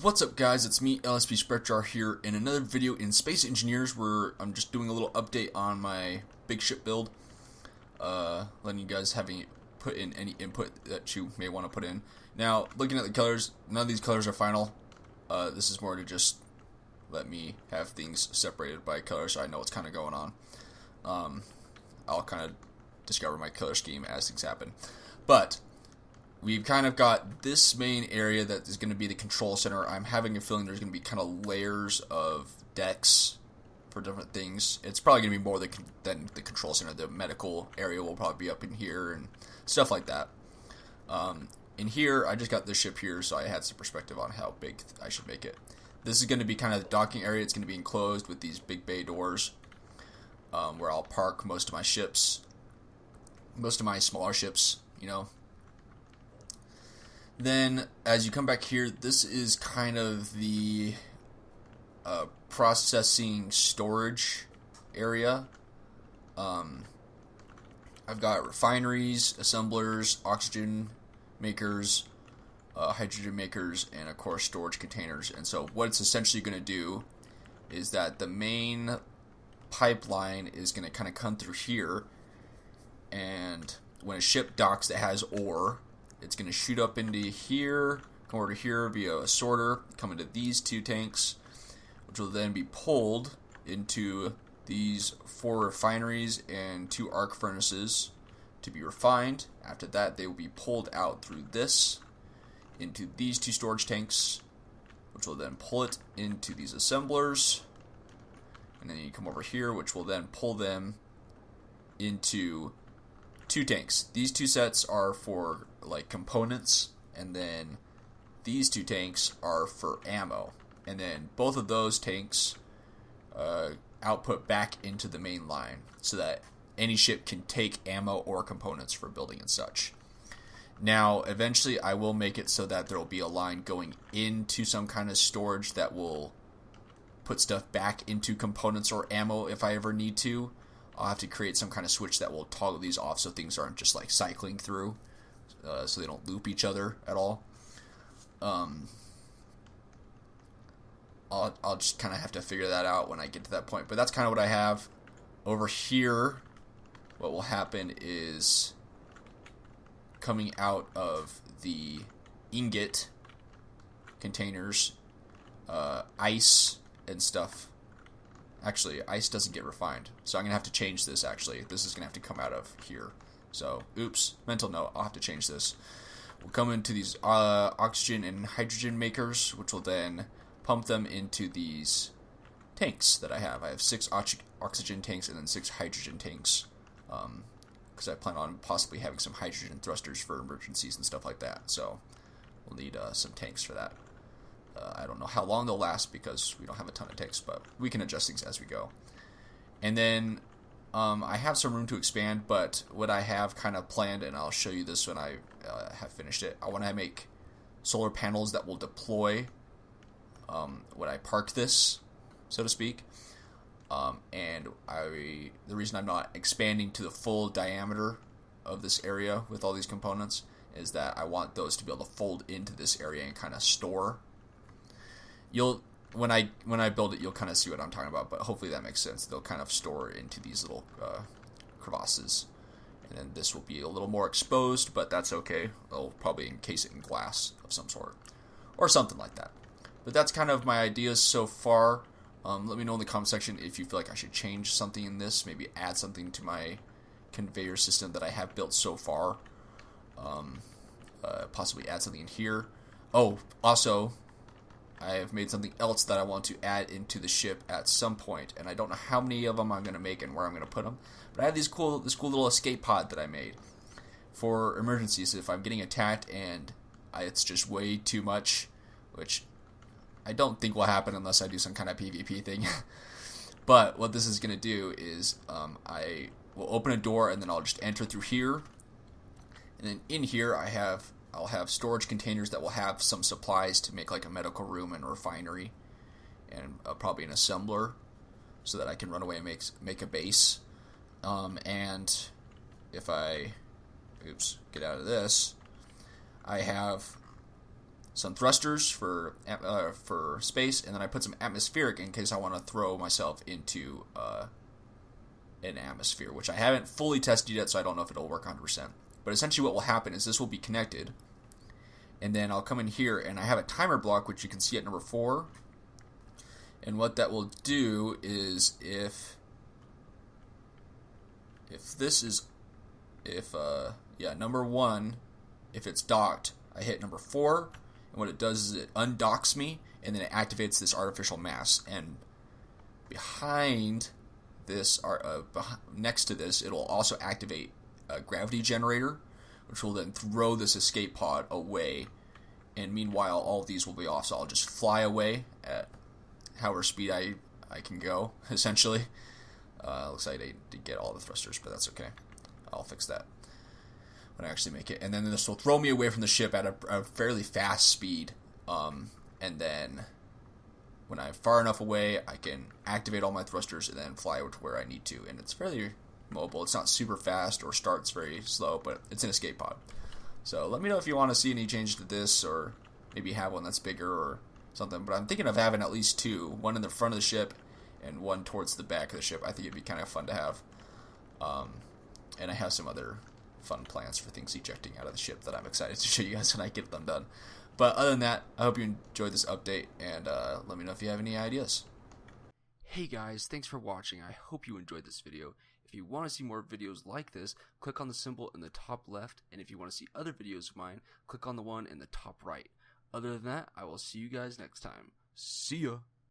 What's up, guys? It's me, LSP Spectrar, here in another video in Space Engineers, where I'm just doing a little update on my big ship build, letting you guys put in any input that you may want to put in. Now, looking at the colors, none of these colors are final. This is more to just let me have things separated by color, so I know what's kind of going on. I'll kind of discover my color scheme as things happen, but we've kind of got this main area that is going to be the control center. I'm having a feeling there's going to be kind of layers of decks for different things. It's probably going to be more than the control center. The medical area will probably be up in here and stuff like that. In here, I just got this ship here, so I had some perspective on how big I should make it. This is going to be kind of the docking area. It's going to be enclosed with these big bay doors, where I'll park most of my ships, most of my smaller ships, you know. Then, as you come back here, this is kind of the processing storage area. I've got refineries, assemblers, oxygen makers, hydrogen makers, and of course storage containers. And so what it's essentially going to do is that the main pipeline is going to kind of come through here, and when a ship docks that has ore, it's going to shoot up into here, come over to here via a sorter, come into these two tanks, which will then be pulled into these 4 refineries and 2 arc furnaces to be refined. After that, they will be pulled out through this into these 2 storage tanks, which will then pull it into these assemblers. And then you come over here, which will then pull them into 2 tanks. These 2 sets are for like components, and then these 2 tanks are for ammo. And then both of those tanks output back into the main line, so that any ship can take ammo or components for building and such. Now, eventually I will make it so that there will be a line going into some kind of storage that will put stuff back into components or ammo if I ever need to. I'll have to create some kind of switch that will toggle these off so things aren't just like cycling through, so they don't loop each other at all. I'll just kind of have to figure that out when I get to that point. But that's kind of what I have. Over here, what will happen is, coming out of the ingot containers, ice and stuff. Actually, ice doesn't get refined, so I'm going to have to change this, actually. This is going to have to come out of here. So, oops, mental note, I'll have to change this. We'll come into these oxygen and hydrogen makers, which will then pump them into these tanks that I have. I have 6 oxygen tanks and then 6 hydrogen tanks, because I plan on possibly having some hydrogen thrusters for emergencies and stuff like that. So, we'll need some tanks for that. I don't know how long they'll last because we don't have a ton of tanks, but we can adjust things as we go. And then I have some room to expand, but what I have kind of planned, and I'll show you this when I have finished it, I want to make solar panels that will deploy when I park this, so to speak. And the reason I'm not expanding to the full diameter of this area with all these components is that I want those to be able to fold into this area and kind of store. When I build it, you'll kind of see what I'm talking about, but hopefully that makes sense. They'll kind of store into these little crevasses, and then this will be a little more exposed, but that's okay. They'll probably encase it in glass of some sort, or something like that. But that's kind of my ideas so far. Let me know in the comment section if you feel like I should change something in this, maybe add something to my conveyor system that I have built so far. Possibly add something in here. Oh, also, I have made something else that I want to add into the ship at some point, and I don't know how many of them I'm going to make and where I'm going to put them. But I have this cool little escape pod that I made for emergencies. If I'm getting attacked and it's just way too much, which I don't think will happen unless I do some kind of PvP thing. But what this is going to do is I will open a door, and then I'll just enter through here. And then in here I'll have storage containers that will have some supplies to make like a medical room and a refinery, and probably an assembler, so that I can run away and make a base. And if I get out of this, I have some thrusters for space, and then I put some atmospheric in case I want to throw myself into an atmosphere, which I haven't fully tested yet, so I don't know if it'll work 100%. But essentially what will happen is this will be connected, and then I'll come in here, and I have a timer block, which you can see at number 4. And what that will do is if number 1, if it's docked, I hit number 4, and what it does is it undocks me, and then it activates this artificial mass. And behind this, next to this, it'll also activate a gravity generator, which will then throw this escape pod away. And meanwhile, all of these will be off, so I'll just fly away at however speed I can go, essentially. Looks like I did get all the thrusters, but that's okay. I'll fix that when I actually make it. And then this will throw me away from the ship at a fairly fast speed. And then when I'm far enough away, I can activate all my thrusters and then fly over to where I need to. And it's fairly mobile. It's not super fast or starts very slow, but it's an escape pod. So let me know if you want to see any changes to this, or maybe have one that's bigger or something. But I'm thinking of having at least 2, one in the front of the ship and one towards the back of the ship. I think it'd be kind of fun to have. And I have some other fun plans for things ejecting out of the ship that I'm excited to show you guys when I get them done. But other than that, I hope you enjoyed this update, and let me know if you have any ideas. Hey guys, thanks for watching. I hope you enjoyed this video. If you want to see more videos like this, click on the symbol in the top left, and if you want to see other videos of mine, click on the one in the top right. Other than that, I will see you guys next time. See ya!